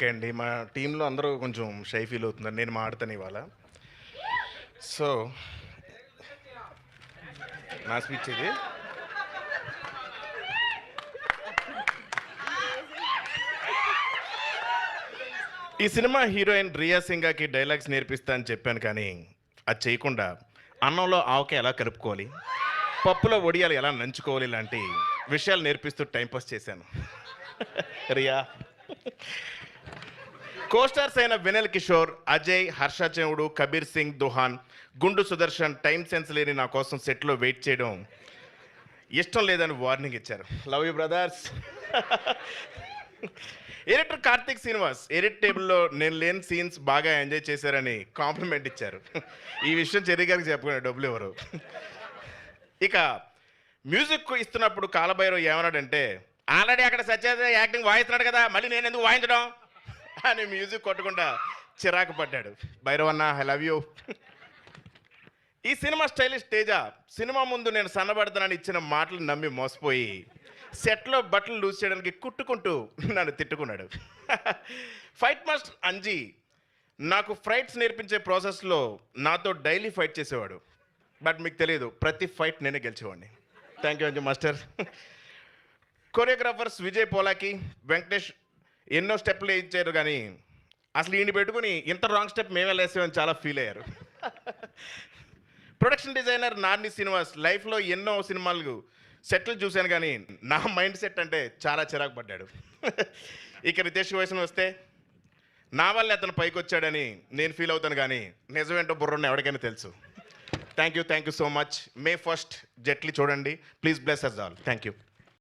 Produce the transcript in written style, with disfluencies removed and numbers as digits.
Okay అండి. మా టీమ్‌లో అందరూ కొంచెం షై ఫీల్ అవుతున్నారు. నేను మాడతాను ఇవాళ. సో, నా స్పీచ్ ఇది. ఈ సినిమా హీరోయిన్ రియా సింగాకి డైలాగ్స్ నేర్పిస్తా అని చెప్పాను కానీ, అది చేయకుండా అన్నంలో ఆవకాయ ఎలా కలుపుకోవాలి, పప్పులో వడియాలు ఎలా నంచుకోవాలి ఇలాంటి విషయాలు నేర్పిస్తూ టైం పాస్ చేశాను. రియా. కోస్టార్స్ అయిన వెనెల్ కిషోర్, అజయ్, హర్ష చెవుడు, కబీర్ సింగ్ దుహాన్, గుండు సుదర్శన్ టైం సెన్స్ లేని నా కోసం సెట్లో వెయిట్ చేయడం ఇష్టం లేదని వార్నింగ్ ఇచ్చారు. Love you brothers. Editor Karthik Srinivas edit టేబుల్లో నేను లేని సీన్స్ బాగా ఎంజాయ్ చేశారని కాంప్లిమెంట్ ఇచ్చారు. ఈ విషయం చెర్రీ గారికి చెప్పుకునే డబ్బులు ఎవరు. ఇక మ్యూజిక్ ఇస్తున్నప్పుడు కాలభైరవ్ ఏమన్నాడంటే, ఆల్రెడీ అక్కడ సత్యదేవ్ యాక్టింగ్ వాయిస్తున్నాడు కదా, మళ్ళీ నేను ఎందుకు వాయించడం అని మ్యూజిక్ కొట్టకుండా చిరాకు పడ్డాడు. భైరవన్న ఐ లవ్ యూ. ఈ సినిమా స్టైలిష్ తేజ సినిమా ముందు నేను సన్నబడతానని ఇచ్చిన మాటలు నమ్మి మోసపోయి సెట్లో బట్టలు లూజ్ చేయడానికి కుట్టుకుంటూ నన్ను తిట్టుకున్నాడు. ఫైట్ మాస్టర్ అంజీ నాకు ఫైట్స్ నేర్పించే ప్రాసెస్లో నాతో డైలీ ఫైట్ చేసేవాడు. బట్ మీకు తెలియదు, ప్రతి ఫైట్ నేనే గెలిచేవాడిని. Thank you Anji master. Choreographers Vijay Polaki, Venkatesh ఎన్నో స్టెప్లు ఇచ్చారు కానీ అసలు ఈయన పెట్టుకుని ఇంత రాంగ్ స్టెప్ మేమే వేసామని చాలా ఫీల్ అయ్యారు. ప్రొడక్షన్ డిజైనర్ నార్ని శ్రీనివాస్ లైఫ్లో ఎన్నో సినిమాలు సెట్లు చూశాను కానీ నా మైండ్ సెట్ అంటే చాలా చిరాకు పడ్డాడు. ఇక రితేష్ వయసును వస్తే నా వల్లే అతను పైకి వచ్చాడని నేను ఫీల్ అవుతాను కానీ నిజమేంటో బుర్రని ఎవరికైనా తెలుసు. Thank you so much. May 1 జెట్లీ చూడండి. Please bless us all. Thank you.